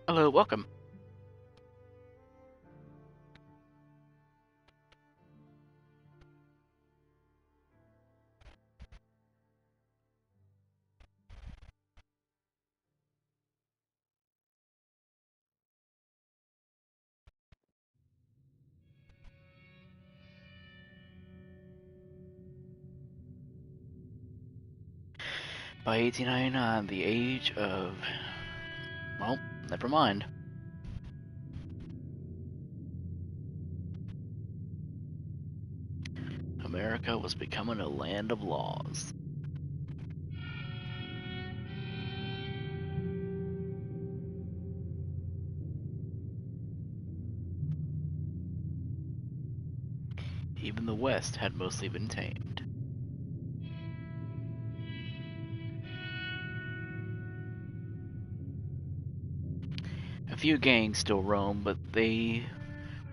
Hello, welcome. By 1899, the age of... Well, never mind. America was becoming a land of laws. Even the West had mostly been tamed. A few gangs still roam, but they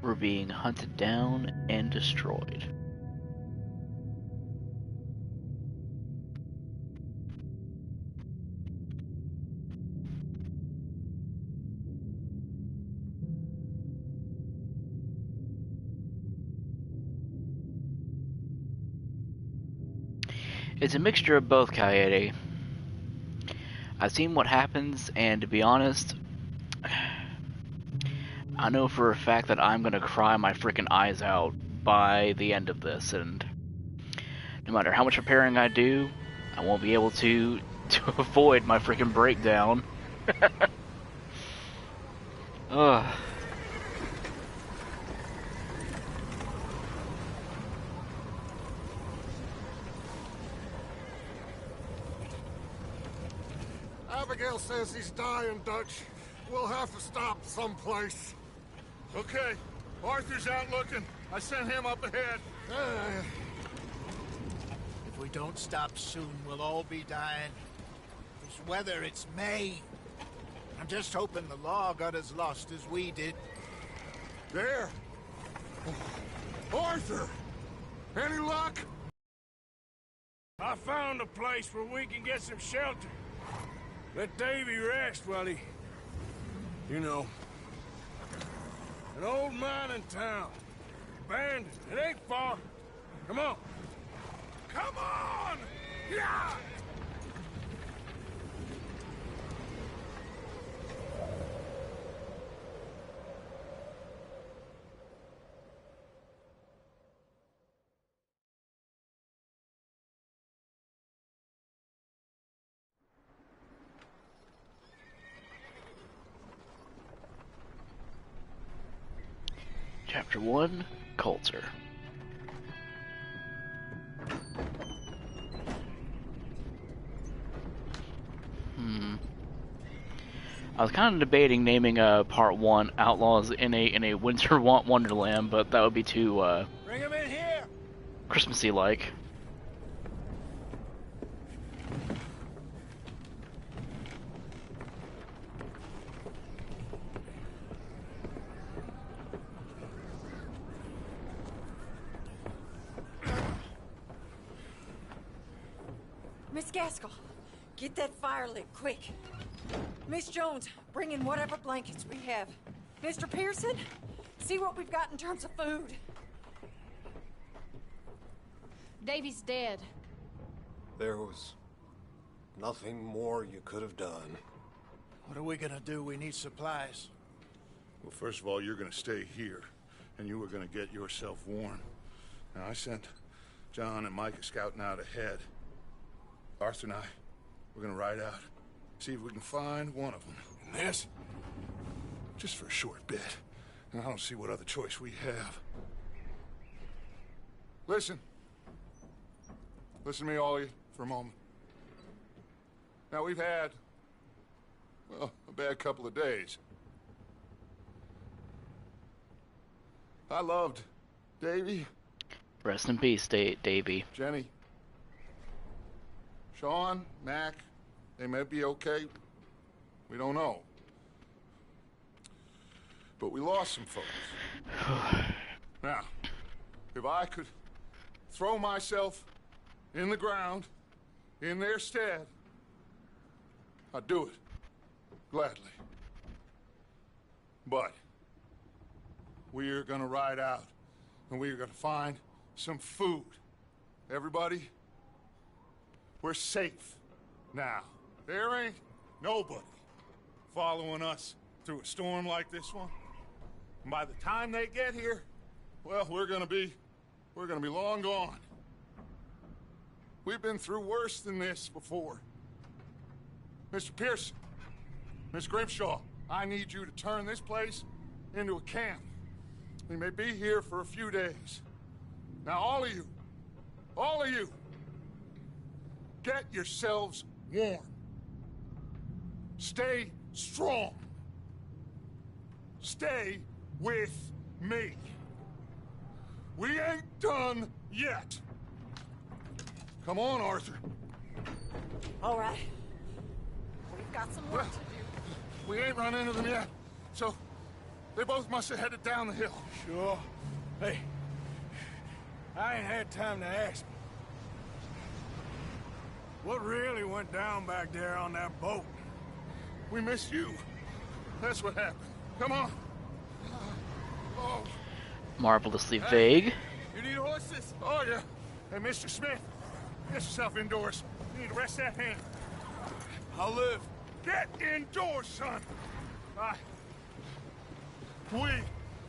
were being hunted down and destroyed. It's a mixture of both, Coyote. I've seen what happens, and to be honest, I know for a fact that I'm gonna cry my freaking eyes out by the end of this, and no matter how much preparing I do, I won't be able to avoid my freaking breakdown. Ugh. Abigail says he's dying, Dutch. We'll have to stop someplace. Okay, Arthur's out looking. I sent him up ahead. If we don't stop soon, we'll all be dying. This weather, it's May. I'm just hoping the law got as lost as we did. There. Arthur! Any luck? I found a place where we can get some shelter. Let Davy rest while he... You know. An old mining town. Abandoned. It ain't far. Come on. Come on! Yeah! Chapter 1, Coulter. I was kind of debating naming part 1 Outlaws in a Winter Wonderland, but that would be too Bring him in here! Christmassy like. Miss Gaskell, get that fire lit, quick. Miss Jones, bring in whatever blankets we have. Mr. Pearson, see what we've got in terms of food. Davy's dead. There was nothing more you could have done. What are we gonna do? We need supplies. Well, first of all, you're gonna stay here, and you were gonna get yourself warm. Now, I sent John and Micah scouting out ahead. Arthur and I, we're gonna ride out, see if we can find one of them. And this, just for a short bit. And I don't see what other choice we have. Listen. Listen to me, all of you, for a moment. Now, we've had, well, a bad couple of days. I loved Davy. Rest in peace, Davy. Jenny. Sean, Mac, they may be okay. We don't know. But we lost some folks. Now, if I could throw myself in the ground in their stead, I'd do it. Gladly. But we are gonna ride out, and we are gonna find some food. Everybody, we're safe now. There ain't nobody following us through a storm like this one. And by the time they get here, well, we're gonna be long gone. We've been through worse than this before. Mr. Pearson, Miss Grimshaw, I need you to turn this place into a camp. We may be here for a few days. Now, all of you, get yourselves warm. Stay strong. Stay with me. We ain't done yet. Come on, Arthur. All right. We've got some work to do. We ain't run into them yet, so they both must have headed down the hill. Sure. Hey, I ain't had time to ask. What really went down back there on that boat? We missed you. That's what happened. Come on. Oh. Marvelously vague. You need horses? Oh, yeah. Hey, Mr. Smith, get yourself indoors. You need to rest that hand. I'll live. Get indoors, son. We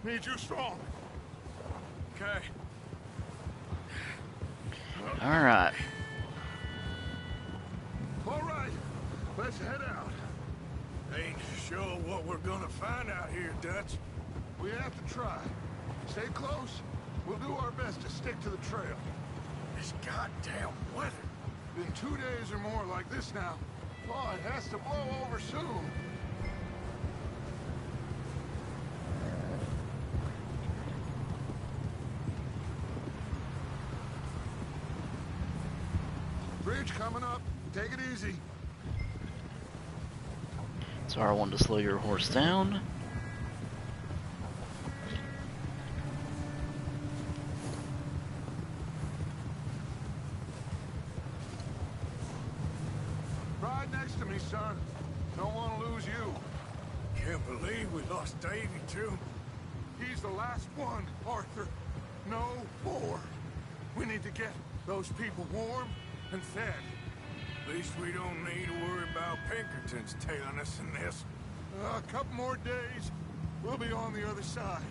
need you strong. Okay. Alright. All right. Let's head out. Ain't sure what we're gonna find out here, Dutch. We have to try. Stay close. We'll do our best to stick to the trail. This goddamn weather. Been 2 days or more like this now. Oh, it has to blow over soon. Bridge coming up. Take it easy. So R1 to slow your horse down. Ride next to me, son. Don't want to lose you. Can't believe we lost Davy, too. He's the last one, Arthur. No more. We need to get those people warm and fed. At least we don't need to worry about Pinkertons tailing us in this. A couple more days, we'll be on the other side.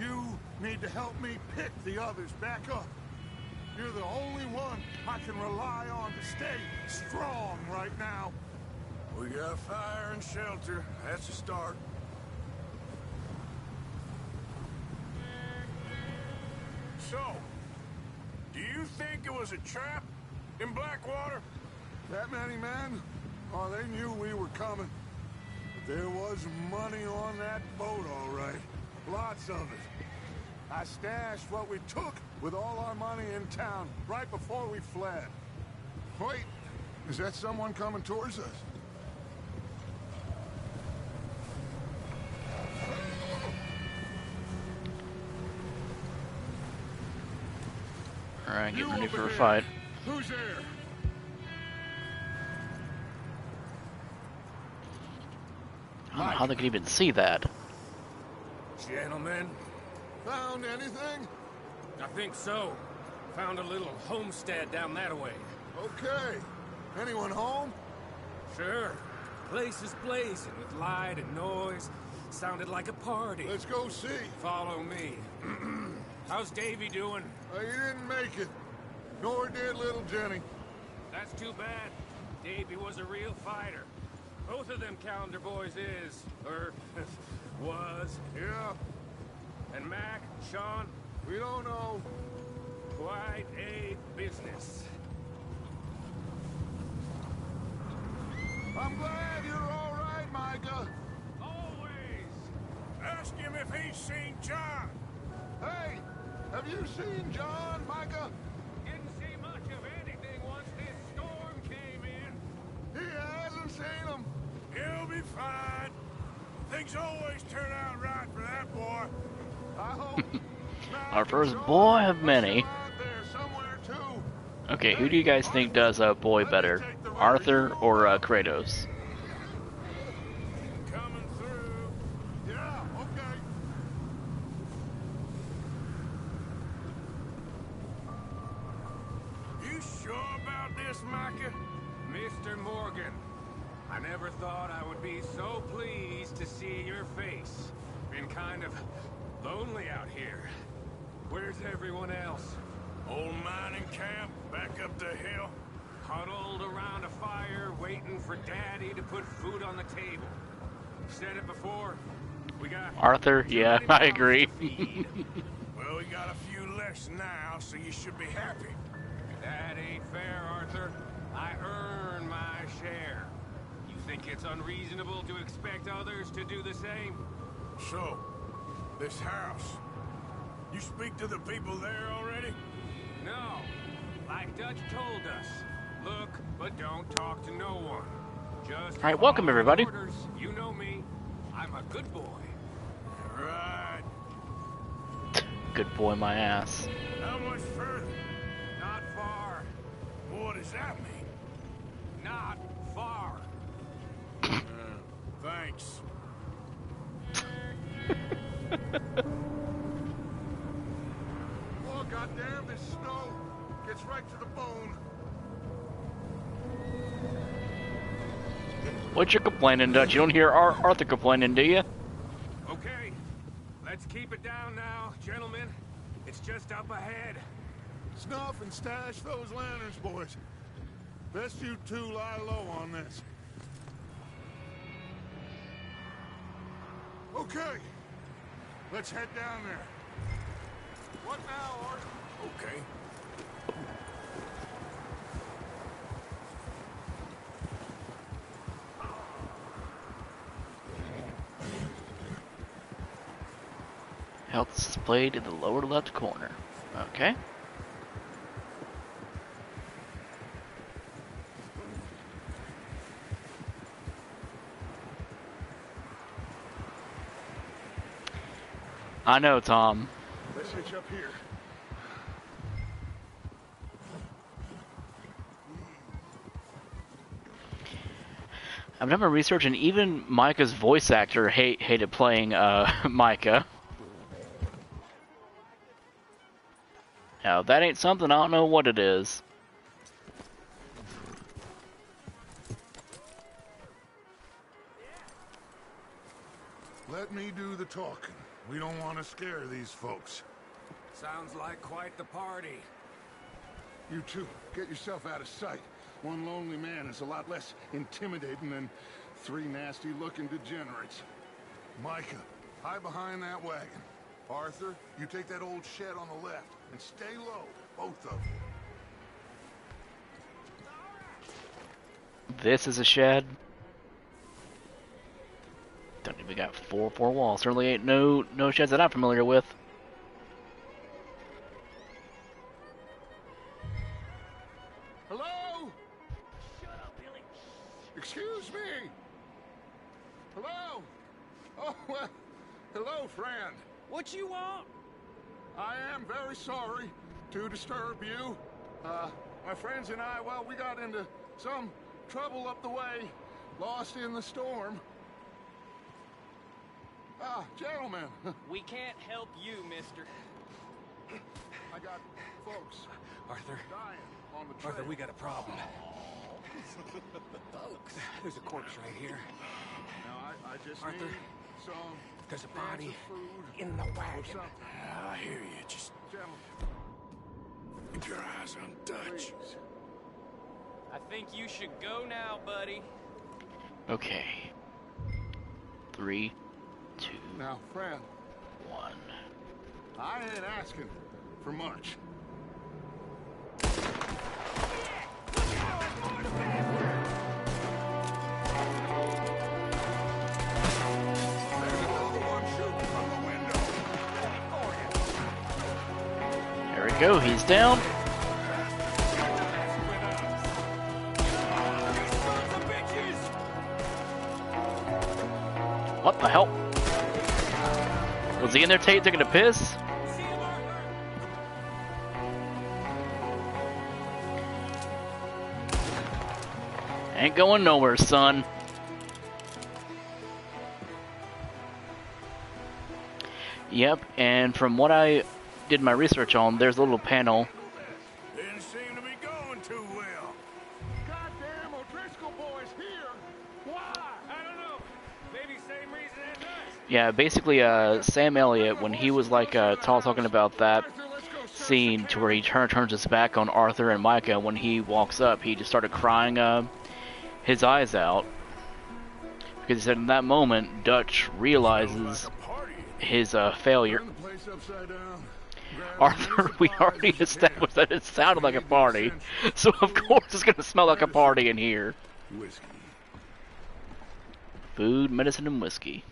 You need to help me pick the others back up. You're the only one I can rely on to stay strong right now. We got fire and shelter. That's a start. So, do you think it was a trap in Blackwater? That many men? Oh, they knew we were coming. But there was money on that boat, all right. Lots of it. I stashed what we took with all our money in town right before we fled. Wait, is that someone coming towards us? Alright, getting You ready over for a there. fight. Who's there? I don't know how they could even see that. Gentlemen, Found anything? I think so. Found a little homestead down that way. Okay. Anyone home? Sure. Place is blazing with light and noise. Sounded like a party. Let's go see. Follow me. How's Davy doing? He didn't make it. Nor did little Jenny. That's too bad. Davy was a real fighter. Both of them Calendar boys is, or was. Yeah, And Mac, Sean, we don't know. quite a business. I'm glad you're all right, Micah. Always. ask him if he's seen John. Hey, have you seen John, Micah? Didn't see much of anything once this storm came in. He hasn't seen him. He'll be fine. Things always turn out right for that boy. I hope. Our first boy of many. Out there somewhere too. Okay, who do you guys think does boy better? Arthur or Kratos? Coming through. Yeah. Okay. You sure about this, Micah? Mr. Morgan, I never thought I would be so pleased to see your face. Been kind of lonely out here. Where's everyone else? Old mining camp, back up the hill. Huddled around a fire, waiting for Daddy to put food on the table. Said it before. We got Arthur, too yeah, many I mouths agree. to feed. Well, we got a few less now, so you should be happy. That ain't fair, Arthur. I earn my share. You think it's unreasonable to expect others to do the same? So, this house. You speak to the people there already? No. Like Dutch told us. Look, but don't talk to no one. Just All right, welcome, follow everybody. orders. You know me. I'm a good boy. Right. Good boy, my ass. How much further? Not far. What does that mean? Not far. Thanks. Oh, goddamn, this snow gets right to the bone. What you complaining, Dutch? You don't hear Arthur complaining, do you? Okay. Let's keep it down now, gentlemen. It's just up ahead. Snuff and stash those lanterns, boys. Best you two lie low on this. Okay. Let's head down there. What now, Art? Okay. Health displayed in the lower left corner. Okay. I know, Tom. Let's hitch up here. I've done my research, and even Micah's voice actor hated playing Micah. Now, if that ain't something, I don't know what it is. Let me do the talking. We don't want to scare these folks. Sounds like quite the party. You two, get yourself out of sight. One lonely man is a lot less intimidating than three nasty-looking degenerates. Micah, hide behind that wagon. Arthur, you take that old shed on the left, and stay low, both of you. This is a shed. Don't even got four walls. Certainly ain't no sheds that I'm familiar with. Hello? Shut up, Billy. Excuse me. Hello? Oh, well, hello, friend. What you want? I am very sorry to disturb you. My friends and I, well, we got into some trouble up the way, lost in the storm. Gentlemen, We can't help you, mister. I got folks Arthur, dying on the trail. Arthur, we got a problem. Folks. There's a corpse right here. Now, I just Arthur, need some there's a cans body of food in the or wagon. something. I hear you. Just Gentlemen, keep your eyes on Dutch. please. I think you should go now, buddy. Okay. 3, 2, Now, friend, 1. I ain't asking for much. There's another one shooting from the window. There we go. He's down. What the hell? Was he in there taking a piss? Ain't going nowhere, son. Yep, and from what I did my research on, there's a little panel. Didn't seem to be going too well. Goddamn O'Driscoll boys here! Why? I don't know. Maybe same reason as us. Yeah, basically, Sam Elliott, when he was like talking about that scene to where he turns his back on Arthur and Micah, when he walks up, he just started crying his eyes out. Because he said in that moment, Dutch realizes his failure. Turn the place upside down. Grab as Arthur, many we supplies already as you established can. that it sounded like a Anything party. essential. So of course it's gonna smell like a party in here. Whiskey. Food, medicine, and whiskey.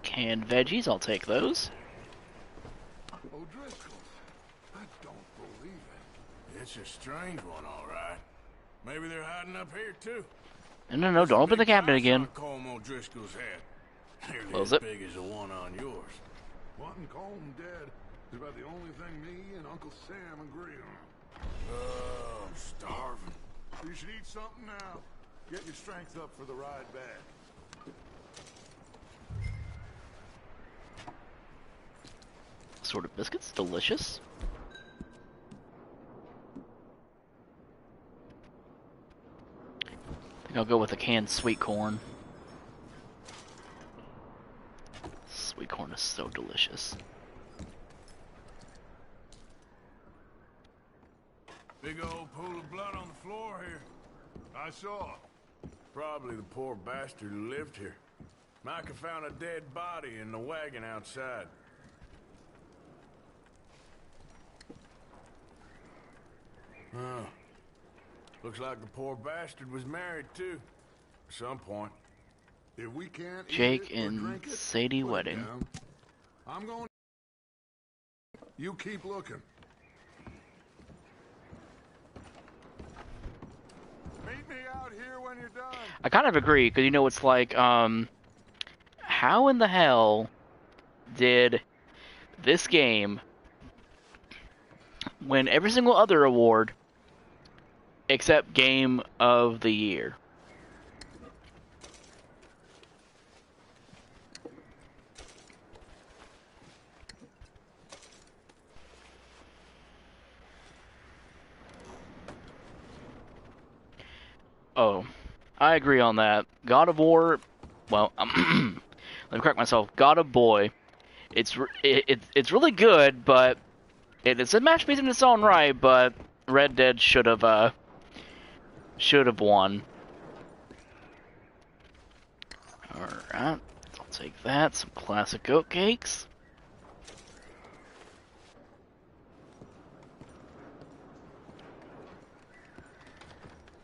Canned veggies, I'll take those. O'Driscoll. I don't believe it. It's a strange one, all right. Maybe they're hiding up here, too. No, don't open the cabinet again. Colm O'Driscoll's head. Nearly Close as it. big as the one on yours. Wanting Colm dead is about the only thing me and Uncle Sam agree on. Oh, I'm starving. You should eat something now. Get your strength up for the ride back. Assorted biscuits, delicious. I think I'll go with a canned sweet corn. Sweet corn is so delicious. Big old pool of blood on the floor here. I saw. Probably the poor bastard who lived here. Micah found a dead body in the wagon outside. Oh. Looks like the poor bastard was married, too. At some point. If we can't Jake eat it or and drink it, Sadie put it wedding. down. I'm going. You keep looking. Meet me out here when you're done. I kind of agree, because you know it's like, how in the hell did this game win every single other award except Game of the Year? Oh, I agree on that. God of War, well, let me correct myself. God of Boy, it's really good, but it's a masterpiece in its own right. But Red Dead should have won. All right, I'll take that. Some classic oat cakes.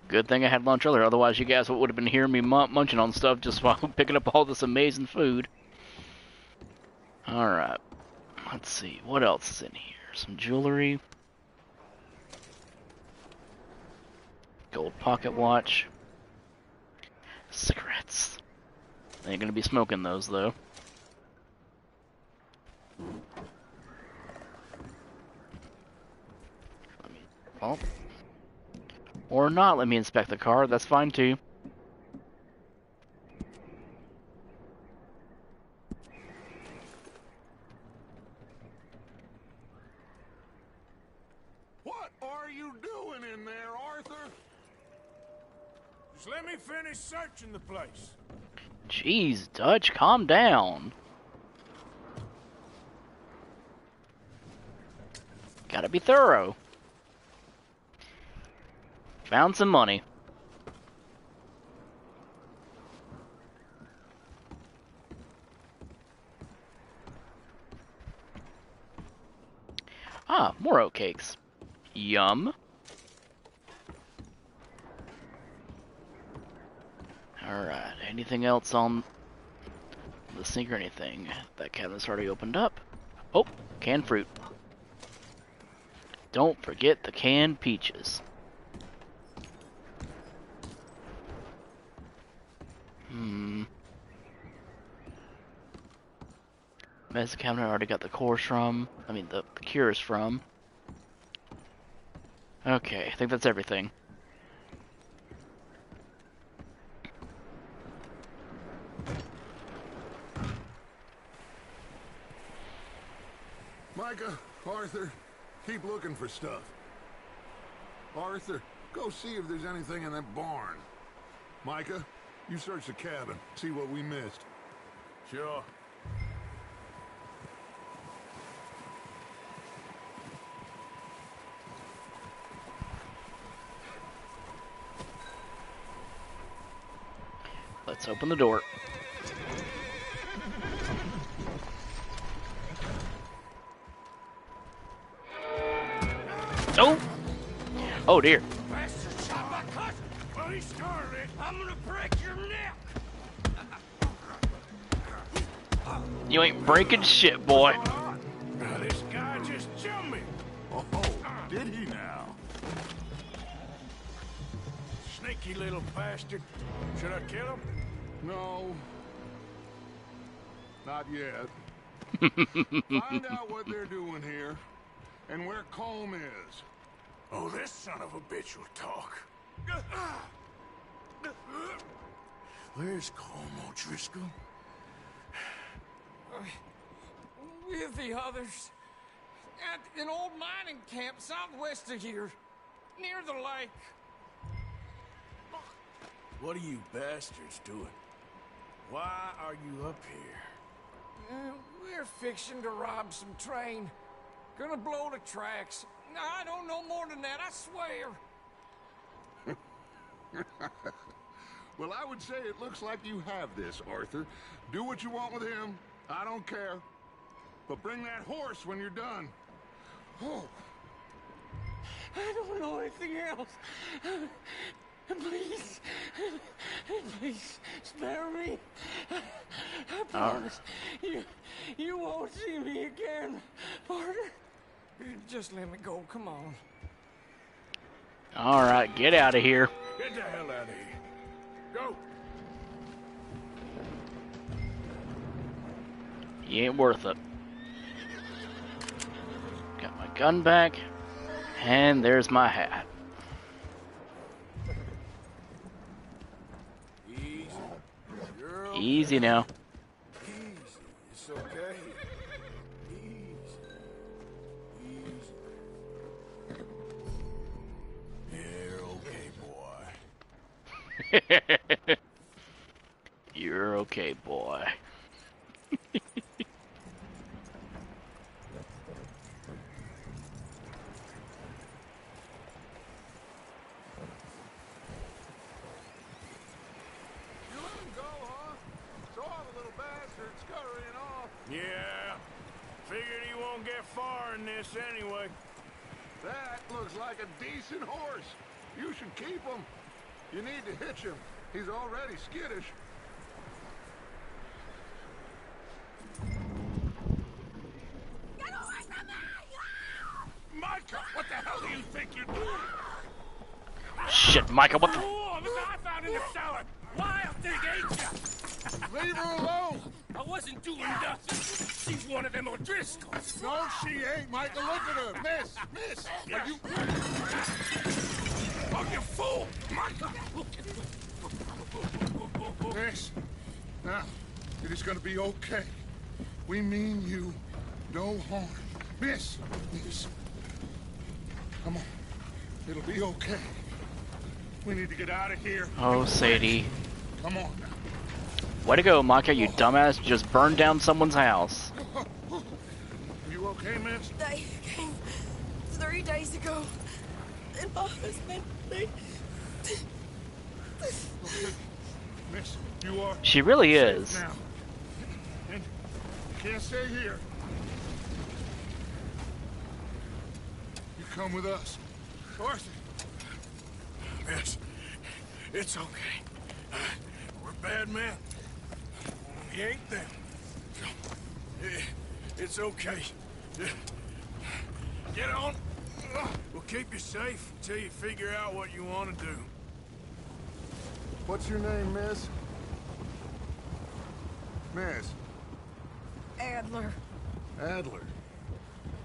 Good thing I had lunch earlier, otherwise you guys would have been hearing me munching on stuff just while picking up all this amazing food. Alright, let's see, what else is in here? Some jewelry. Gold pocket watch. Cigarettes. I ain't gonna be smoking those, though. Oh. Or not let me inspect the car, that's fine too. What are you doing in there, Arthur? Just let me finish searching the place. Jeez, Dutch, calm down. Gotta be thorough. Found some money. Ah, more oatcakes. Yum. Alright, anything else on the sink or anything? That cabinet's already opened up. Oh, canned fruit. Don't forget the canned peaches. Medicine cabinet I already got the cores from. I mean, the cures from. Okay, I think that's everything. Micah, Arthur, keep looking for stuff. Arthur, go see if there's anything in that barn. Micah, you search the cabin, see what we missed. Sure. Let's open the door. Oh! Oh dear. Bastard shot my cousin! Well, he started it. I'm gonna break your neck! You ain't breaking shit, boy. Now, this guy just jumped me. Oh, did he now? Sneaky little bastard. Should I kill him? No. Not yet. Find out what they're doing here, and where Colm is. Oh, this son of a bitch will talk. Where's Colm O'Driscoll? With the others. At an old mining camp southwest of here. Near the lake. What are you bastards doing? Why are you up here? We're fixing to rob some train. Gonna blow the tracks. I don't know more than that, I swear. Well, I would say it looks like you have this, Arthur. Do what you want with him. I don't care. But bring that horse when you're done. Oh. I don't know anything else. Please. Please, spare me. I promise. You won't see me again, partner. Just let me go, come on. Alright, get out of here. Get the hell out of here. Go. You ain't worth it. Got my gun back. And there's my hat. Easy. You're okay. Easy now. Easy. It's okay. Easy. Easy. You're okay, boy. You're okay, boy. Yeah, figured he won't get far in this anyway. That looks like a decent horse. You should keep him. You need to hitch him. He's already skittish. Get away from me! Micah, what the hell do you think you're doing? Shit, Micah, what the... Oh, look what I found in the cellar! Wild thing, ain't ya? Leave her alone! I wasn't doing nothing. She's one of them O'Driscolls. No, she ain't, Micah. Look at her. Miss, are you... Oh, you fool! Micah! Miss, now, it is gonna be okay. We mean you no harm. Miss, come on. It'll be okay. We need to get out of here. Oh, Sadie. Come on now. Way to go, Micah, you dumbass. You just burned down someone's house. You okay, miss? They came 3 days ago. And my husband, Miss, you are... She really safe is. now. And you can't stay here. You come with us. Arthur. Miss, it's okay. We're bad men. We ain't them. It's okay. Get on. We'll keep you safe until you figure out what you want to do. What's your name, miss? Miss. Adler. Adler.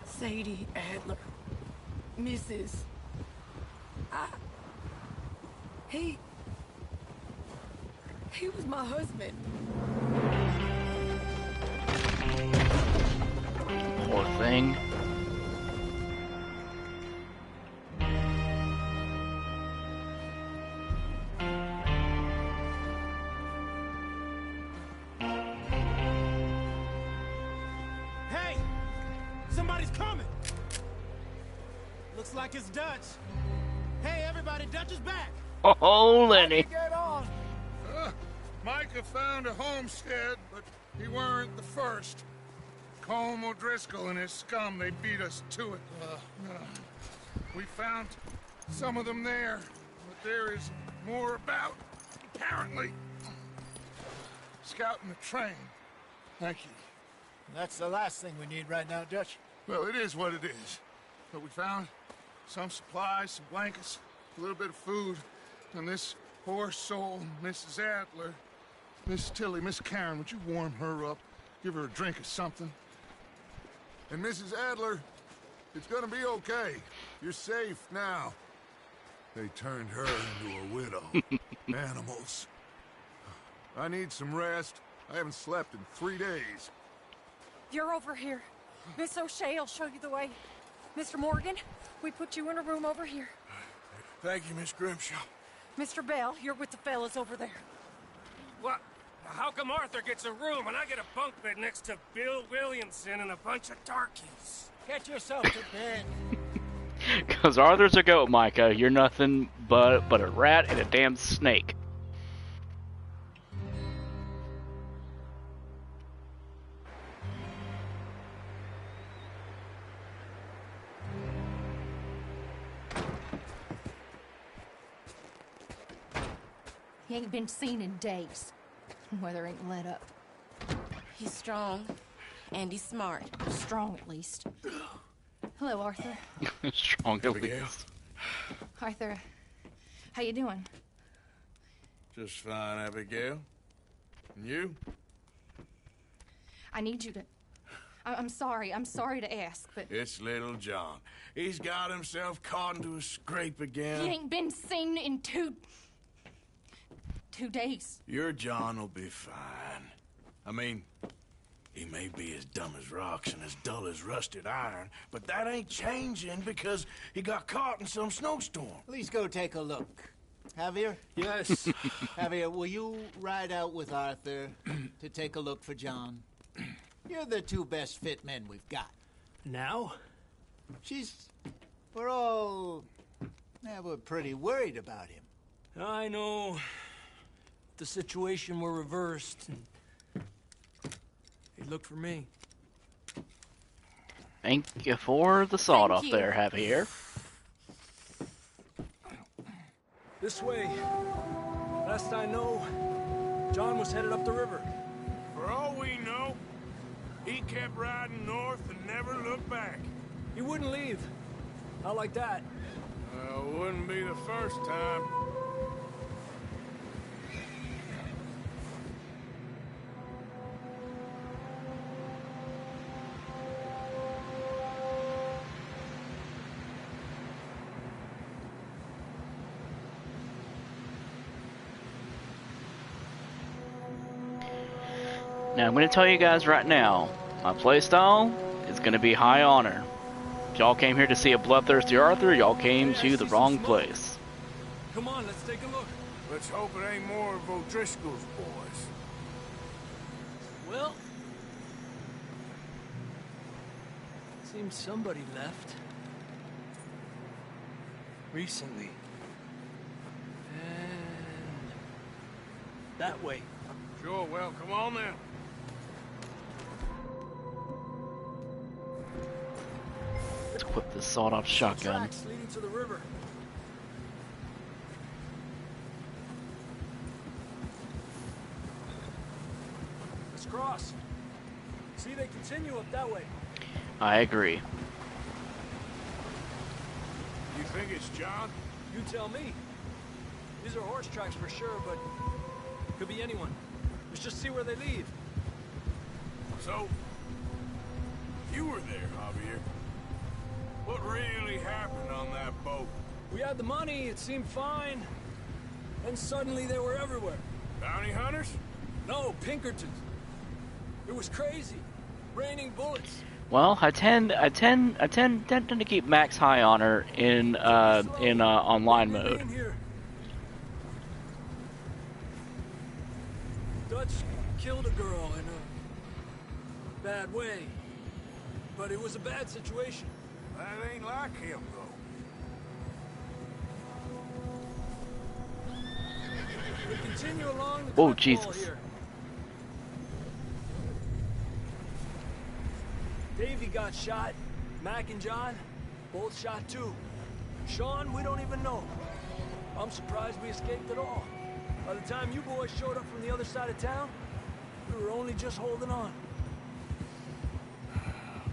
Sadie Adler. Mrs. He was my husband. Poor thing. coming! Looks like it's Dutch. Hey, everybody, Dutch is back! Oh, Lenny. Get on! Micah found a homestead, but he weren't the first. Colm O'Driscoll and his scum, they beat us to it. We found some of them there, but there is more about, apparently. Scouting the train. Thank you. That's the last thing we need right now, Dutch. Well, it is what it is. But we found some supplies, some blankets, a little bit of food, and this poor soul, Mrs. Adler. Miss Tilly, Miss Karen, would you warm her up? Give her a drink or something? And Mrs. Adler, it's gonna be okay. You're safe now. They turned her into a widow. Animals. I need some rest. I haven't slept in 3 days. You're over here. Miss O'Shea will show you the way. Mr. Morgan, we put you in a room over here. Thank you, Miss Grimshaw. Mr. Bell, you're with the fellas over there. What? How come Arthur gets a room and I get a bunk bed next to Bill Williamson and a bunch of darkies? Get yourself to bed. Because Arthur's a goat, Micah. You're nothing but a rat and a damn snake. He ain't been seen in days. Weather ain't let up. He's strong, and he's smart. Strong, at least. Hello, Arthur. Strong at least. Arthur, how you doing? Just fine, Abigail. And you? I need you to... I'm sorry to ask, but... It's little John. He's got himself caught into a scrape again. He ain't been seen in 2 days. Your John will be fine. I mean, he may be as dumb as rocks and as dull as rusted iron, but that ain't changing because he got caught in some snowstorm. Please go take a look. Javier? Yes. Javier, will you ride out with Arthur to take a look for John? You're the 2 best fit men we've got. Now? We're all... Yeah, we're pretty worried about him. I know. The situation were reversed. He looked for me. Thank you for the sawed off you. there, Javier. This way. Last I know, John was headed up the river. For all we know, he kept riding north and never looked back. He wouldn't leave. Not like that. Well, wouldn't be the first time. Now, I'm going to tell you guys right now, my playstyle is going to be high honor. If y'all came here to see a bloodthirsty Arthur, y'all came to the wrong place. Come on, let's take a look. Let's hope it ain't more of O'Driscoll's boys. Well, seems somebody left. Recently. And that way. Sure, well, come on then. Equip this sawed-off shotgun. Tracks leading to the river. Let's cross. See, they continue up that way. I agree. You think it's John? You tell me. These are horse tracks for sure, but could be anyone. Let's just see where they lead. So, you were there, Javier. What really happened on that boat? We had the money, it seemed fine. Then suddenly they were everywhere. Bounty hunters? No, Pinkertons. It was crazy. Raining bullets. Well, I tend to keep max high honor in online mode. In here. Dutch killed a girl in a bad way. but it was a bad situation. That ain't like him, though. We continue along the Whoa, cliff wall Jesus. here. Davey got shot. Mac and John, both shot too. Sean, we don't even know. I'm surprised we escaped at all. By the time you boys showed up from the other side of town, we were only just holding on.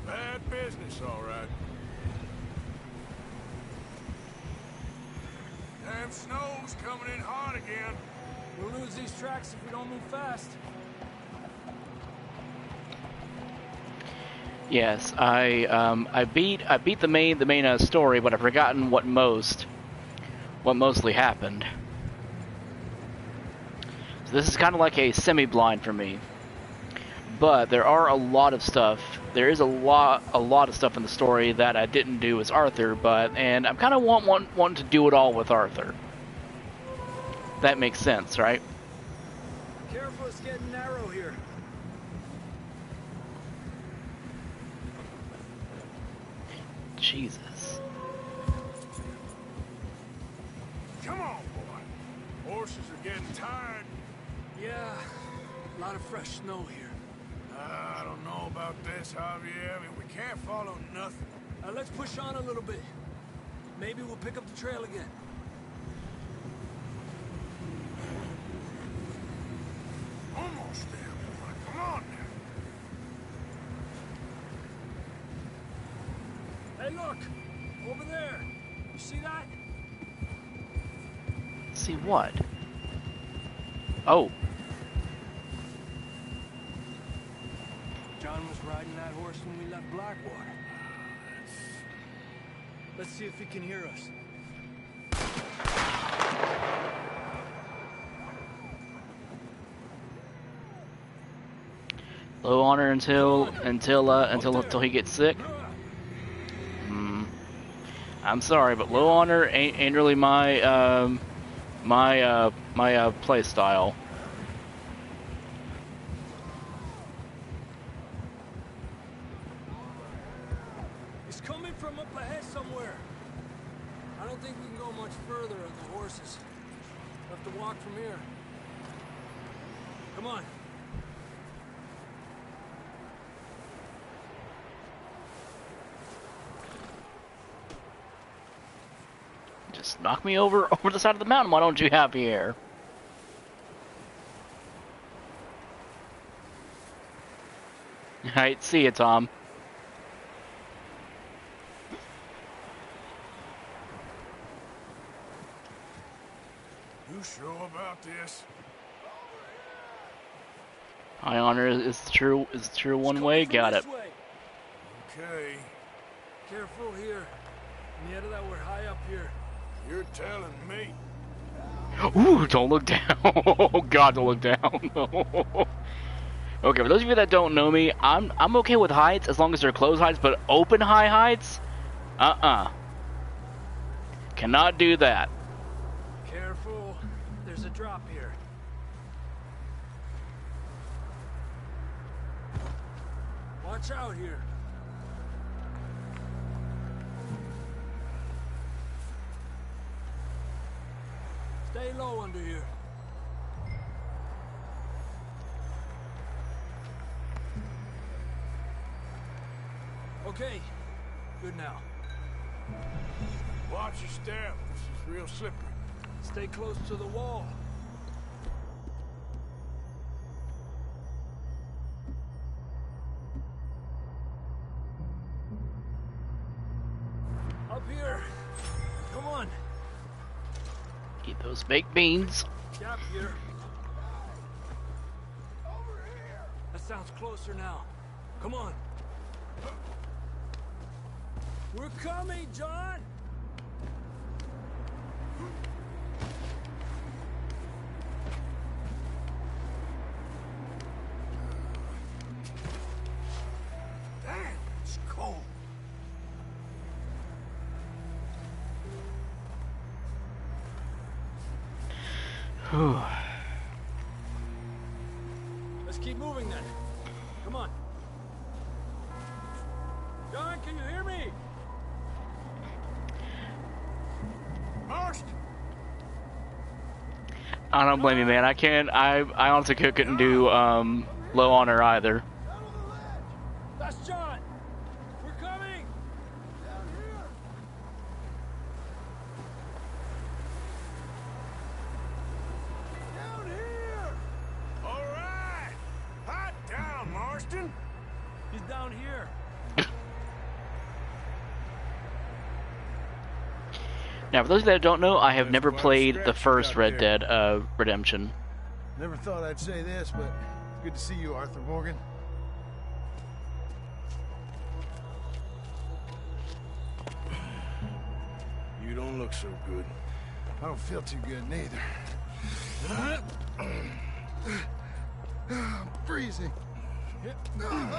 Bad business, all right. Damn snow's coming in hard again. We'll lose these tracks if we don't move fast. Yes, I beat the main story, but I've forgotten what mostly happened. So this is kind of like a semi-blind for me. But there are a lot of stuff. There is a lot of stuff in the story that I didn't do as Arthur, and I'm kind of wanting to do it all with Arthur. That makes sense, right? Careful, it's getting narrow here. Jesus. Come on, boy. Horses are getting tired. Yeah, a lot of fresh snow here. I don't know about this, Javier. I mean, we can't follow nothing. Let's push on a little bit. Maybe we'll pick up the trail again. Almost there, boy. Come on now. Hey, look! Over there! You see that? See what? Oh. John was riding that horse when we left Blackwater. Let's see if he can hear us. Low honor until he gets sick. I'm sorry, but low honor ain't really my play style. He's coming from up ahead somewhere. I don't think we can go much further on the horses. We'll have to walk from here. Come on. Just knock me over the side of the mountain. Why don't you have here? Alright, see you, Tom. You sure about this? High honor is true one way. Got it. Okay. Careful here. Near that we're high up here. You're telling me. Ooh, don't look down. Oh God, don't look down. Okay, for those of you that don't know me, I'm okay with heights as long as they're closed heights, but open high heights, cannot do that. Careful. There's a drop here. Watch out here. Stay low under here. Okay, good now. Watch your step. This is real slippery. Stay close to the wall. Up here. Come on. Eat those baked beans. Gap here. That sounds closer now. Come on. We're coming, John! Damn, it's cold. Let's keep moving then. Come on. John, can you hear me? Marston! I don't blame you, man. I can't. I honestly couldn't do low on her either. That's John! We're coming! Down here! Down here! All right! Hot down, Marston! He's down here. Now, for those that don't know, I have never played the first Red Dead Redemption. Never thought I'd say this, but it's good to see you, Arthur Morgan. You don't look so good. I don't feel too good neither. I'm freezing. Don't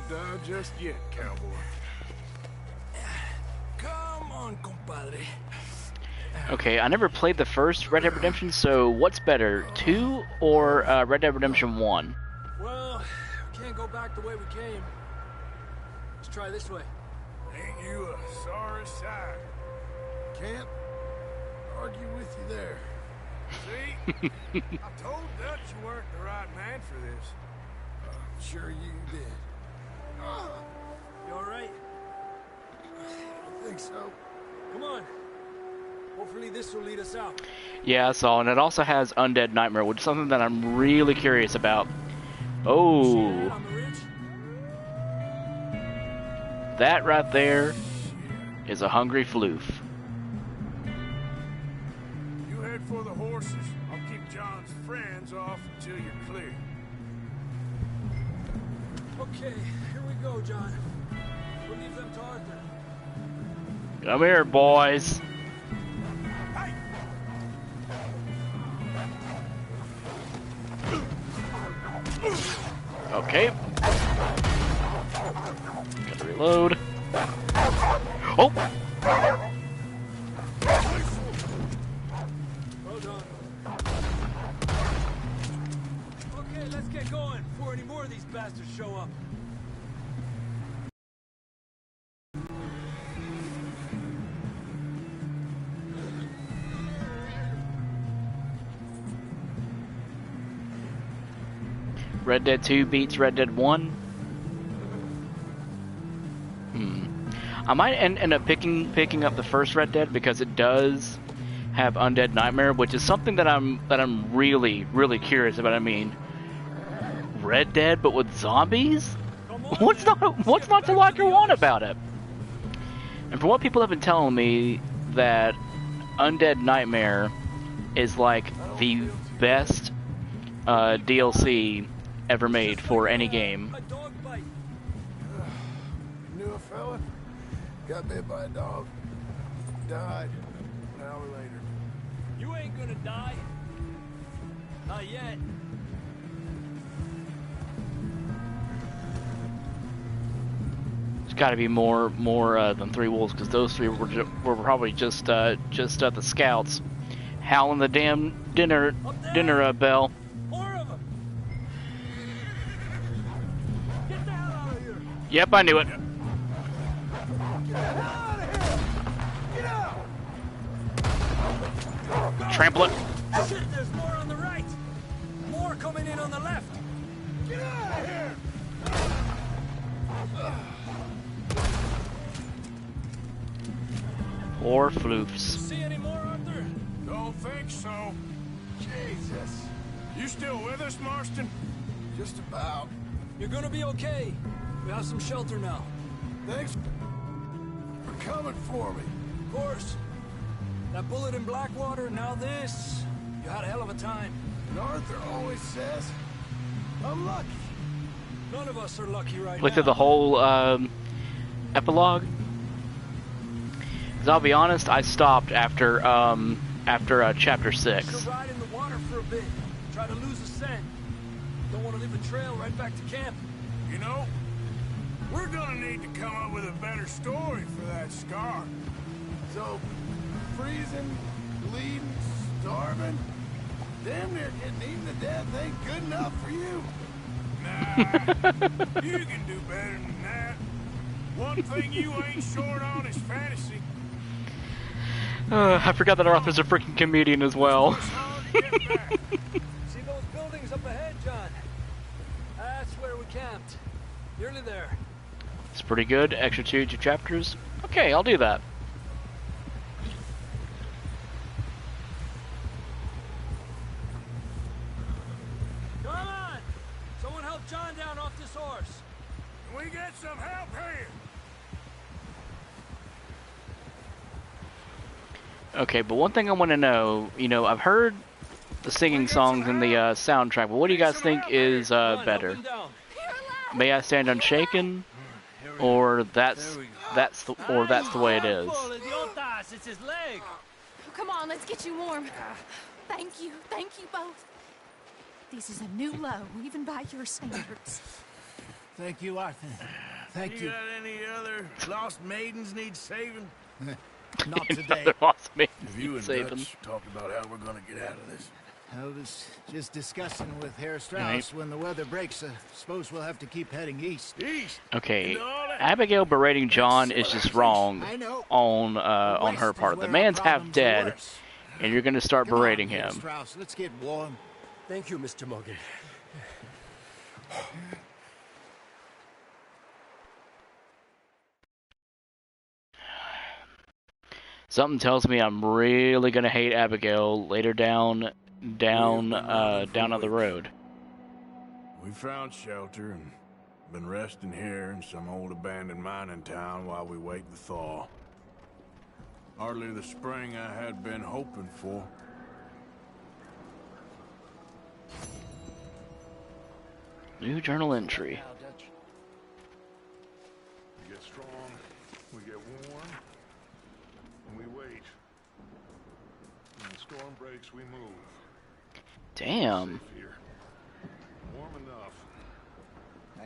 die just yet, cowboy. Come on, compadre. Okay, I never played the first Red Dead Redemption, so what's better, 2 or Red Dead Redemption 1? Well, we can't go back the way we came. Let's try this way. Ain't you a sorry sight? Can't argue with you there. See? I told Dutch you weren't the right man for this. Sure you did. You all right? I think so. Come on. Hopefully this will lead us out. Yeah, I saw, and it also has Undead Nightmare, which is something that I'm really curious about. Oh, that right there is a hungry floof. You head for the horses. I'll keep John's friends off until you're clear. Okay, here we go, John. We'll leave them to Arthur. Come here, boys. Okay. Gotta reload. Oh! Well done. Okay, let's get going before any more of these bastards show up. Red Dead 2 beats Red Dead 1. I might end up picking up the first Red Dead because it does have Undead Nightmare, which is something that I'm really curious about. I mean, Red Dead but with zombies? What's not to like or want about it? And from what people have been telling me, that Undead Nightmare is like the best DLC ever made for any game. Knew a fella, got bit by a dog, died an hour later. You ain't gonna die. Not yet. There's got to be more than 3 wolves, because those 3 were probably just the scouts howling the damn dinner bell. More of them. Get the hell out of here. Yep, I knew it. Get the hell out of here. Get out. Trample it. Shit, there's more on the right. More coming in on the left. Get out of here. Poor floofs. See any more, Arthur? Don't think so. Jesus. You still with us, Marston? Just about. You're gonna be okay. We have some shelter now. Thanks for coming for me. Of course. That bullet in Blackwater, now this. You had a hell of a time. And Arthur always says, I'm lucky. None of us are lucky right Looked now. at the whole epilogue. 'Cause I'll be honest, I stopped after chapter 6. Should ride in the water for a bit. Try to lose a scent. Don't want to leave a trail right back to camp. You know, we're gonna need to come up with a better story for that scar. So, freezing, bleeding, starving, damn near getting eaten to death ain't good enough for you. You can do better than that. One thing you ain't short on is fantasy. I forgot that Arthur's a freaking comedian as well. See those buildings up ahead, John? That's where we camped. Nearly there. It's pretty good. Extra two chapters. Okay, I'll do that. Come on! Someone help John down off this horse. Can we get some help here? Okay, but one thing I want to know, you know, I've heard the singing songs in the soundtrack, but what do you guys think is better? May I Stand Unshaken, or that's the way it is? It's his leg. Come on, let's get you warm. Thank you both. This is a new low, even by your standards. Thank you, Arthur. Thank you. You got any other lost maidens need saving? Not today. Lost maidens If you need and saving. Dutch talked about how we're gonna get out of this. I was just discussing with Herr Strauss when the weather breaks. Suppose we'll have to keep heading east. East? Okay, Abigail berating John is just wrong on her part. The man's half dead, and you're going to start berating him. Strauss, let's get warm. Thank you, Mr. Morgan. Something tells me I'm really going to hate Abigail later down on the road. We found shelter and been resting here in some old abandoned mining town while we wait the thaw. Hardly the spring I had been hoping for. New journal entry. We get strong, we get warm, and we wait. When the storm breaks, we move. Damn. Safe here. Warm enough.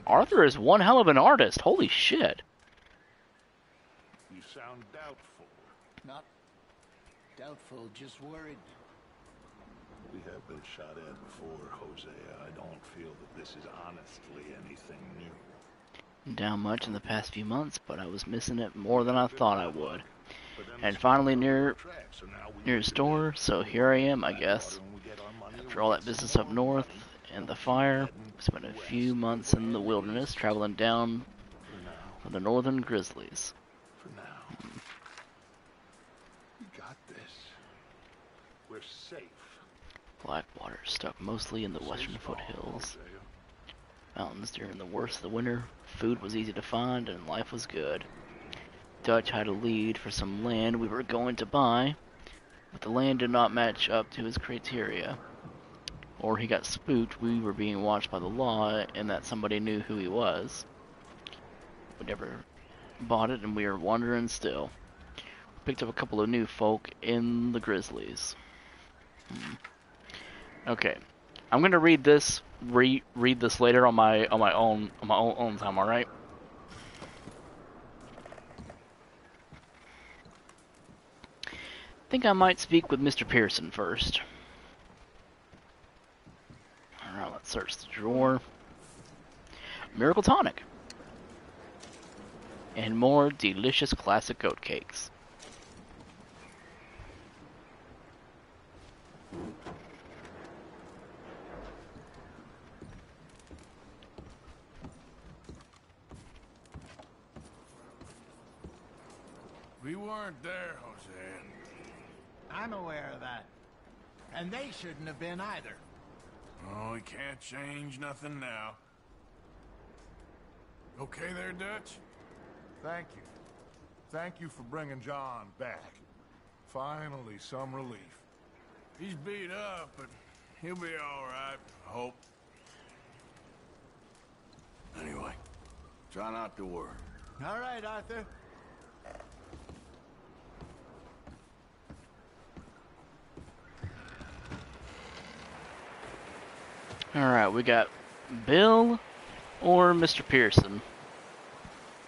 Arthur is one hell of an artist. Holy shit. You sound doubtful. Not doubtful, just worried. We have been shot at before, Hosea. I don't feel that this is honestly anything new. Down much in the past few months, but I was missing it more than I thought I would. And finally near a store, so here I am, I guess. After all that business up north and the fire, we spent a few months in the wilderness, traveling down from the northern grizzlies. For now. We got this. We're safe. Blackwater, stuck mostly in the western foothills. Mountains during the worst of the winter. Food was easy to find and life was good. Dutch had a lead for some land we were going to buy, but the land did not match up to his criteria. Or he got spooked we were being watched by the law and that somebody knew who he was. We never bought it and we are wandering still. We picked up a couple of new folk in the Grizzlies. Okay, I'm gonna read this. Read this later on my own time. All right. Think I might speak with Mr. Pearson first. All right, let's search the drawer. Miracle tonic and more delicious classic oat cakes. We weren't there, Jose. I'm aware of that. And they shouldn't have been either. Oh, we can't change nothing now. Okay there, Dutch? Thank you. Thank you for bringing John back. Finally, some relief. He's beat up, but he'll be all right, I hope. Anyway, try not to worry. All right, Arthur. Alright, we got Bill or Mr. Pearson.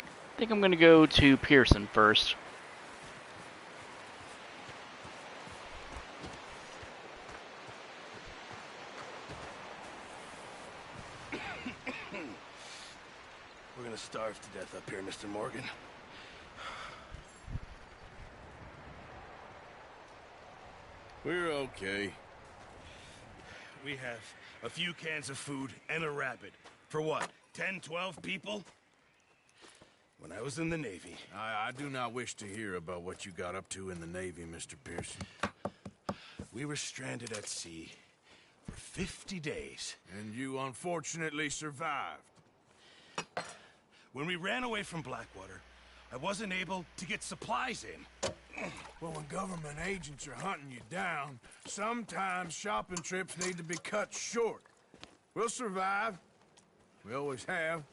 I think I'm going to go to Pearson first. starve to death up here, Mr. Morgan. We're okay. We have a few cans of food and a rabbit. For what, 10, 12 people? When I was in the Navy... I do not wish to hear about what you got up to in the Navy, Mr. Pearson. We were stranded at sea for 50 days. And you unfortunately survived. When we ran away from Blackwater, I wasn't able to get supplies in. Well, when government agents are hunting you down, sometimes shopping trips need to be cut short. We'll survive. We always have.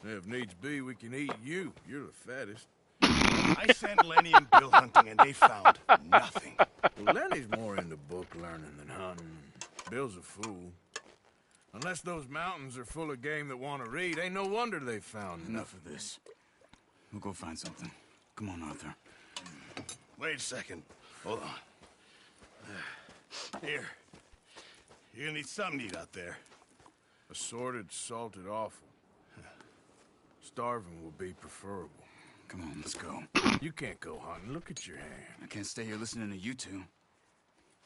If needs be, we can eat you. You're the fattest. I sent Lenny and Bill hunting, and they found nothing. Well, Lenny's more into book learning than hunting. Bill's a fool. Unless those mountains are full of game that want to read, ain't no wonder they found Enough of this. We'll go find something. Come on, Arthur. Wait a second. Hold on. Here. You're gonna need something to eat out there. Assorted, salted offal. Starving will be preferable. Come on, let's go. You can't go hunting. Look at your hand. I can't stay here listening to you two.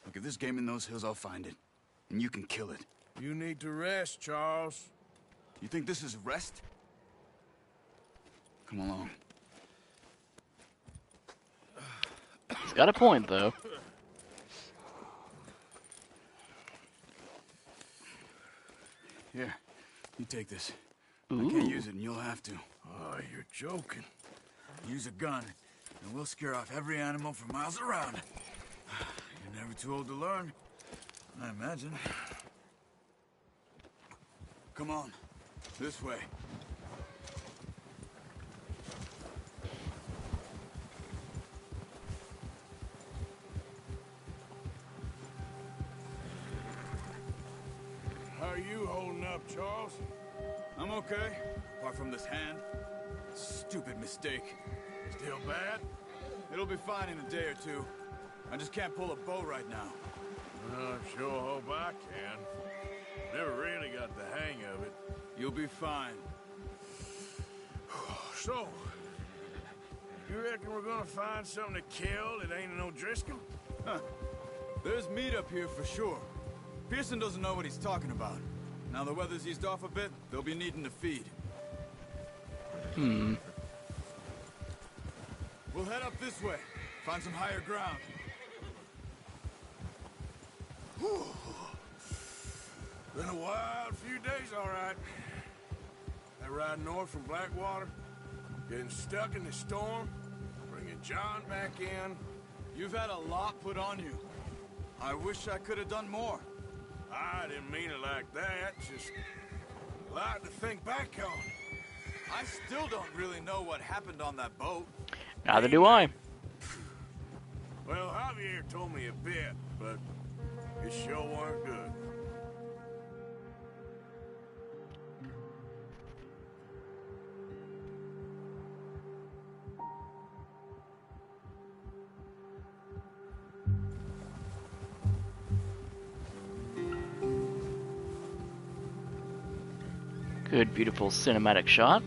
Look, if there's game in those hills, I'll find it. And you can kill it. You need to rest, Charles. You think this is rest? Come along. He's got a point, though. Here, you take this. Ooh. I can't use it, and you'll have to. Oh, you're joking. Use a gun, and we'll scare off every animal for miles around. You're never too old to learn, I imagine. Come on, this way. How are you holding up, Charles? I'm okay, apart from this hand. Stupid mistake. Still bad? It'll be fine in a day or two. I just can't pull a bow right now. I sure hope I can. Never really got the hang of it. You'll be fine. So, you reckon we're gonna find something to kill that ain't no Driscoll? Huh. There's meat up here for sure. Pearson doesn't know what he's talking about. Now the weather's eased off a bit, they'll be needing to feed. We'll head up this way. Find some higher ground. Whew. Been a wild few days, all right. That ride north from Blackwater, getting stuck in the storm, bringing John back in. You've had a lot put on you. I wish I could have done more. I didn't mean it like that, just a lot to think back on. I still don't really know what happened on that boat. Neither do I. Well, Javier told me a bit, but it sure weren't good. Good, beautiful cinematic shot.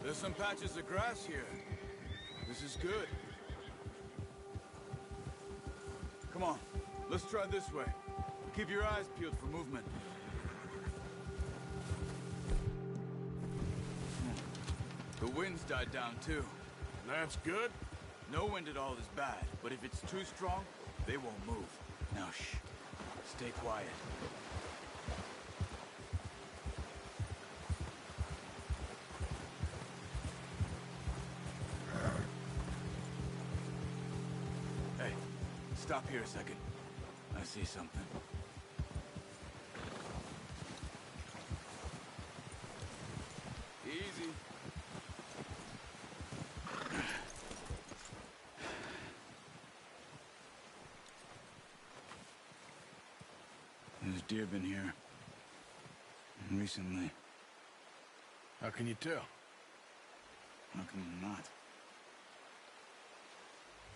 There's some patches of grass here. This is good. Come on, let's try this way. Keep your eyes peeled for movement. The wind's died down too. That's good. No wind at all is bad, but if it's too strong, they won't move. Now shh, stay quiet. Hey, stop here a second. I see something. Easy. deer been here. Recently. How can you tell? How can you not?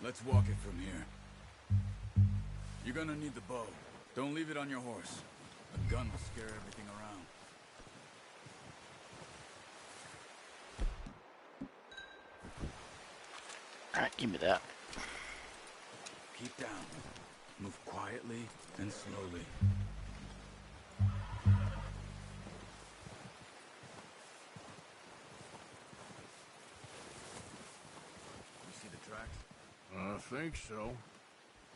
Let's walk it from here. You're gonna need the bow. Don't leave it on your horse. A gun will scare everything around. Alright, give me that. Keep down. Move quietly and slowly. You see the tracks? I think so.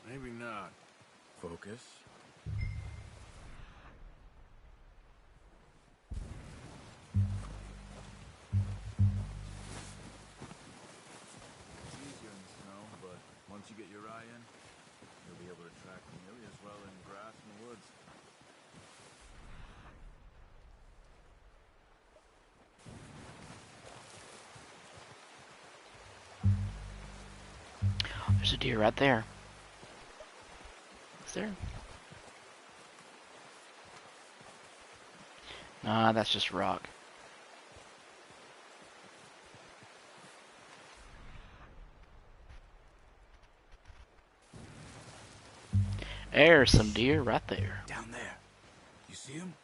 Maybe not. Focus. It's easier in the snow, but once you get your eye in, you'll be able to track nearly as well in grass and woods. There's a deer right there. Is there? Nah, that's just rock. There's some deer right there. Down there. You see him?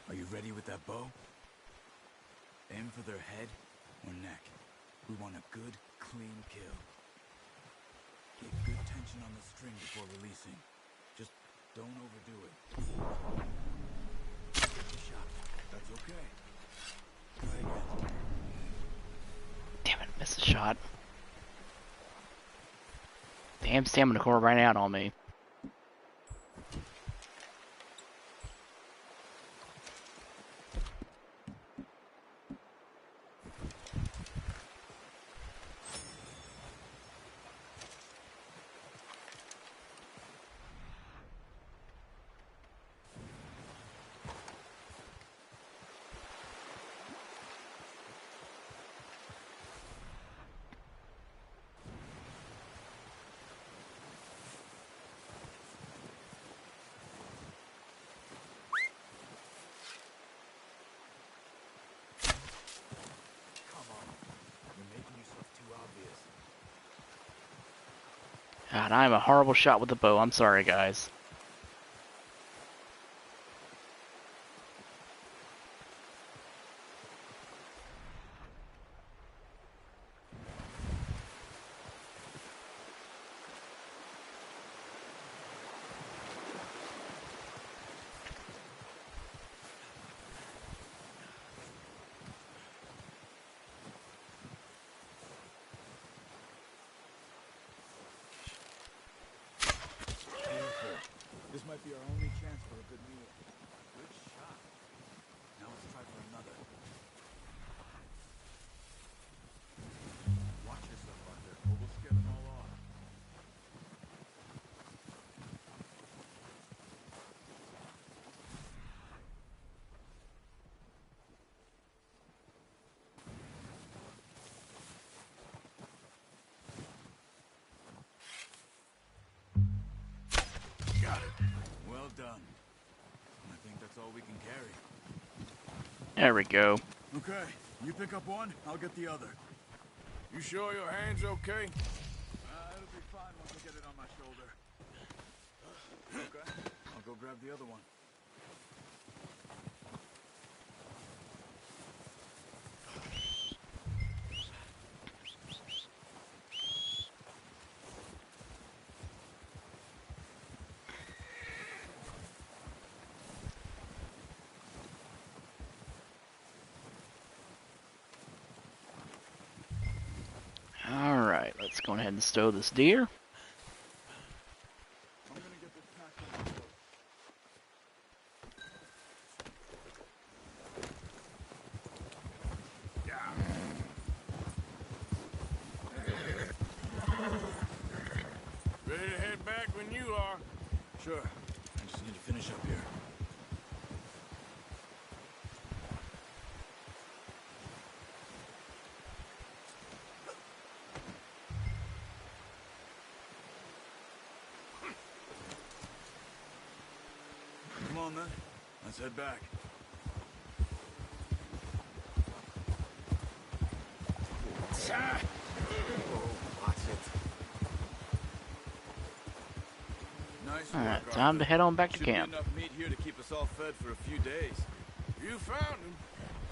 Are you ready with that bow? Aim for their head or neck. We want a good, clean kill. Keep good tension on the string before releasing. Just don't overdo it. Good shot. That's okay. Try again. Damn it, missed a shot. Damn stamina core ran out on me. God, I'm a horrible shot with the bow. I'm sorry, guys. This might be our only chance for a good meal. Good shot. Now let's try for another. Watch yourself, Arthur, or we'll scare them all off. Got it. Well done. I think that's all we can carry. There we go. Okay, you pick up one, I'll get the other. You sure your hand's okay? It'll be fine once I get it on my shoulder. Okay, I'll go grab the other one. Alright, let's go ahead and stow this deer. I'm gonna get this packed on the boat. Ready to head back when you are. Sure, I just need to finish up here. Come on then. Let's head back. Watch it. Nice Alright, work, time to Arthur. head on back to Should camp. be enough meat here to keep us all fed for a few days. You found him.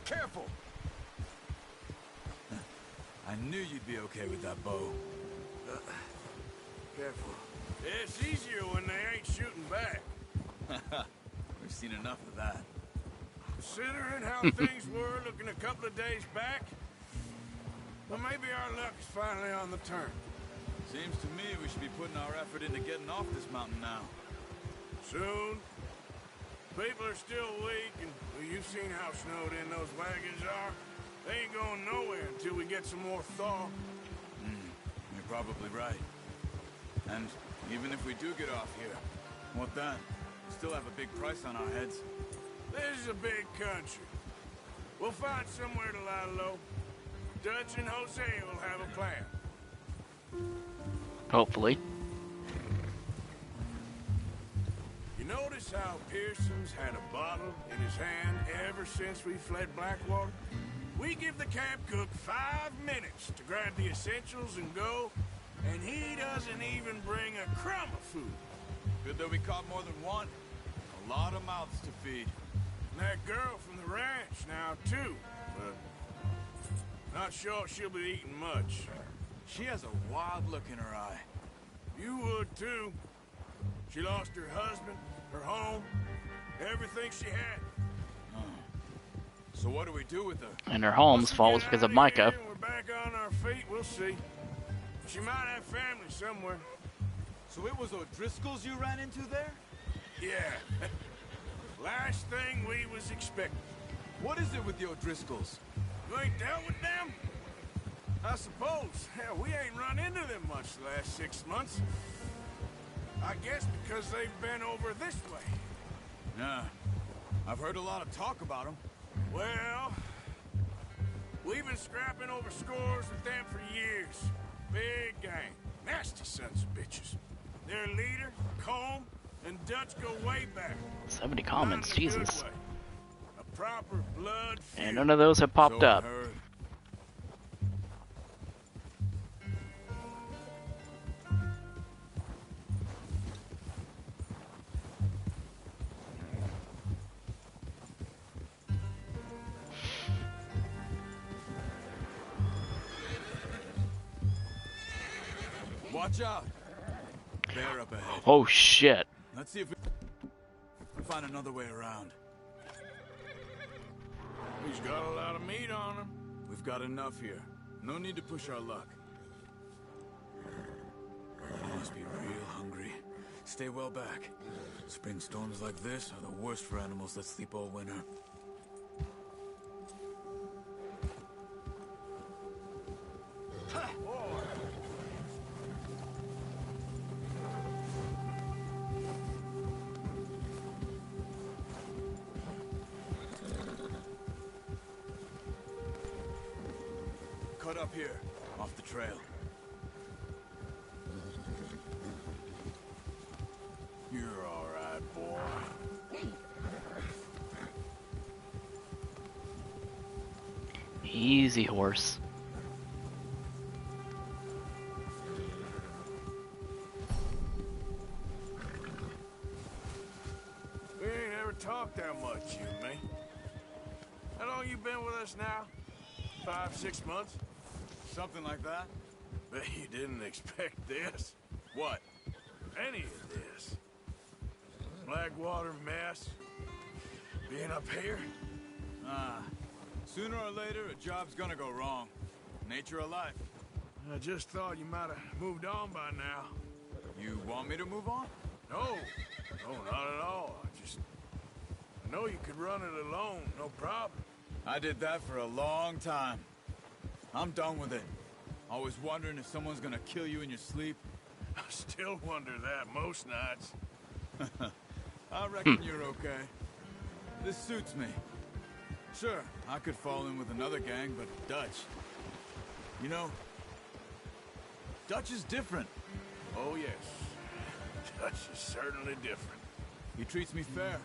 Careful. I knew you'd be okay with that bow. Careful. It's easier when they ain't shooting back. We've seen enough of that. Considering how things were looking a couple of days back, well, maybe our luck is finally on the turn. Seems to me we should be putting our effort into getting off this mountain now. Soon. People are still weak, and well, you've seen how snowed in those wagons are. They ain't going nowhere until we get some more thaw. You're probably right. And even if we do get off here, what then? We still have a big price on our heads. This is a big country. We'll find somewhere to lie low. Dutch and Jose will have a plan. Hopefully. You notice how Pearson's had a bottle in his hand ever since we fled Blackwater? We give the camp cook 5 minutes to grab the essentials and go, and he doesn't even bring a crumb of food. Good that we caught more than one. A lot of mouths to feed. And that girl from the ranch now, too. But not sure she'll be eating much. She has a wild look in her eye. You would, too. She lost her husband, her home, everything she had. So what do we do with her? And her home's fault was because of Micah. We're back on our feet, we'll see. She might have family somewhere. So it was O'Driscoll's you ran into there? Yeah. Last thing we was expecting. What is it with the O'Driscolls? You ain't dealt with them? I suppose. Hell, we ain't run into them much the last 6 months. I guess because they've been over this way. Yeah. I've heard a lot of talk about them. Well, we've been scrapping over scores with them for years. Big gang. Nasty sons of bitches. Their leader, Combe, and Dutch go way back. 70 comments, Not in a good Jesus. way. A proper blood feud. And none of those have popped So I up. heard. Watch out! Bear up ahead. Oh shit. Let's see if we can find another way around. He's got a lot of meat on him. We've got enough here. No need to push our luck. You must be real hungry. Stay well back. Spring storms like this are the worst for animals that sleep all winter. Cut up here, off the trail. You're all right, boy. Easy, horse. We ain't ever talked that much, you and me. How long you been with us now? 5, 6 months? Something like that? Bet you didn't expect this. What? Any of this. Blackwater mess. Being up here. Sooner or later, a job's gonna go wrong. Nature of life. I just thought you might have moved on by now. You want me to move on? No. No, not at all. I know you could run it alone, no problem. I did that for a long time. I'm done with it. Always wondering if someone's gonna kill you in your sleep. I still wonder that most nights. I reckon you're okay. This suits me. Sure, I could fall in with another gang, but Dutch... You know, Dutch is different. Oh, yes. Dutch is certainly different. He treats me fair.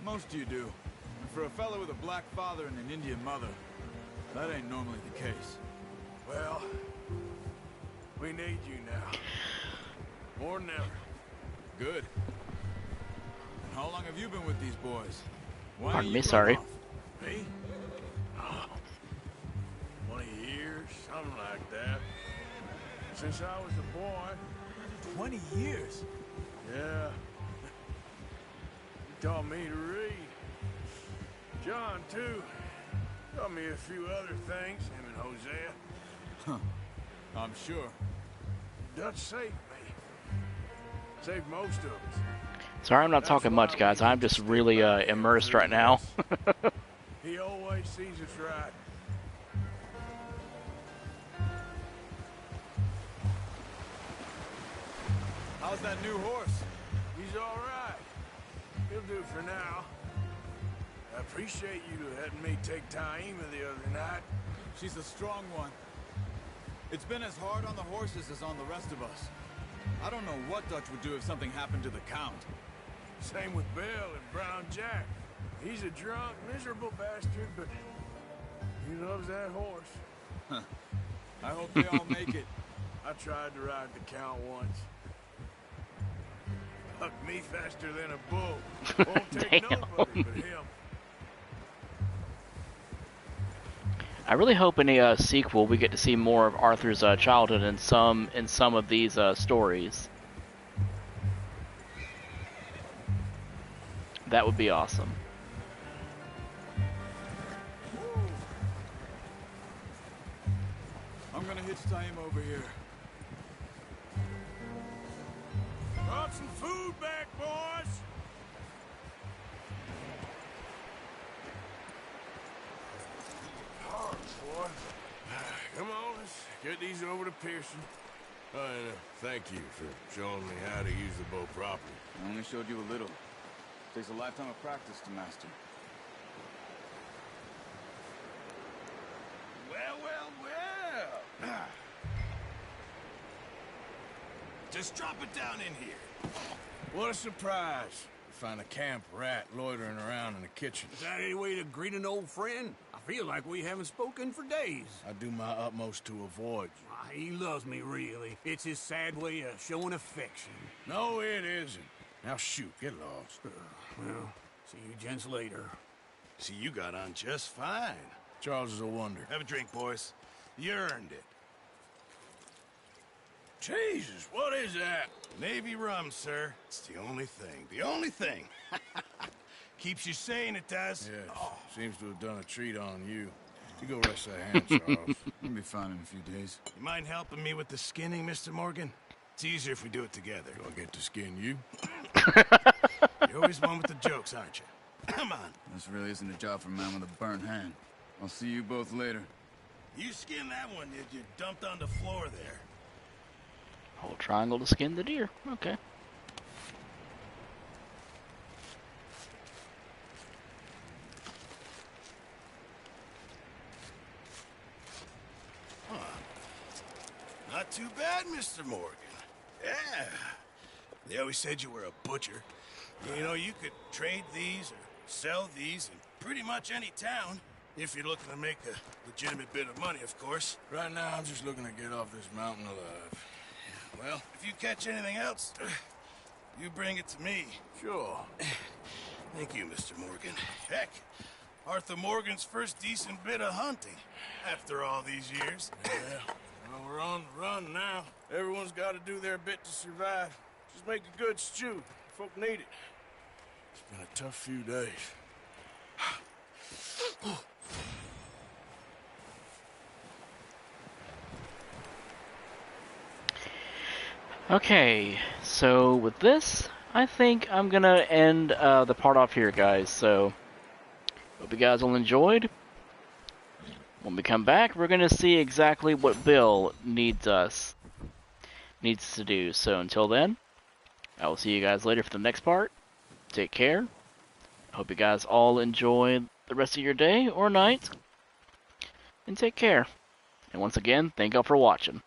Most of you do. And for a fellow with a black father and an Indian mother, that ain't normally the case. Well, we need you now. More than ever. Good. And how long have you been with these boys? Why Pardon you me, run sorry. off? Me? Oh, 20 years, something like that. Since I was a boy. 20 years? Yeah. He taught me to read. John, too. Taught me a few other things, him and Hosea. Huh. I'm sure. Dutch saved me. Saved most of us. Sorry, I'm not talking much, guys. I'm just really immersed right now. He always sees us right. How's that new horse? He's all right. He'll do for now. I appreciate you letting me take Taima the other night. She's a strong one. It's been as hard on the horses as on the rest of us. I don't know what Dutch would do if something happened to the Count. Same with Bill and Brown Jack. He's a drunk, miserable bastard, but he loves that horse. Huh. I hope they all make it. I tried to ride the Count once. Hucked me faster than a bull. Won't take nobody but him. I really hope in a sequel we get to see more of Arthur's childhood in some of these stories. That would be awesome. I'm gonna hitch Taima over here. Brought some food back, boys. Hard, boy. Come on, let's get these over to Pearson. Oh, and thank you for showing me how to use the bow properly. I only showed you a little. Takes a lifetime of practice to master. Well, well, well. Just drop it down in here. What a surprise. Find a camp rat loitering around in the kitchen. Is that any way to greet an old friend? I feel like we haven't spoken for days. I do my utmost to avoid you. He loves me, really. It's his sad way of showing affection. No, it isn't. Now shoot, get lost. Well, see you gents later. See, you got on just fine. Charles is a wonder. Have a drink, boys. You earned it. Jesus, what is that? Navy rum, sir. It's the only thing. The only thing. Keeps you sane, it does. Yes, seems to have done a treat on you. You go rest that hand, Charles. You'll be fine in a few days. You mind helping me with the skinning, Mr. Morgan? It's easier if we do it together. Do I get to skin you? You're always one with the jokes, aren't you? Come on. This really isn't a job for a man with a burnt hand. I'll see you both later. You skinned that one that you dumped on the floor there. Hold triangle to skin the deer. Okay. Huh. Not too bad, Mr. Morgan. Yeah. They always said you were a butcher. You know, you could trade these or sell these in pretty much any town. If you're looking to make a legitimate bit of money, of course. Right now, I'm just looking to get off this mountain alive. Well, if you catch anything else, you bring it to me. Sure. Thank you, Mr. Morgan. Heck, Arthur Morgan's first decent bit of hunting after all these years. Yeah, well, we're on the run now. Everyone's got to do their bit to survive. Just make a good stew. Folk need it. It's been a tough few days. Okay, so with this, I think I'm gonna end the part off here, guys. So, hope you guys all enjoyed. When we come back, we're gonna see exactly what Bill needs to do. So until then, I will see you guys later for the next part. Take care. Hope you guys all enjoy the rest of your day or night. And take care. And once again, thank y'all for watching.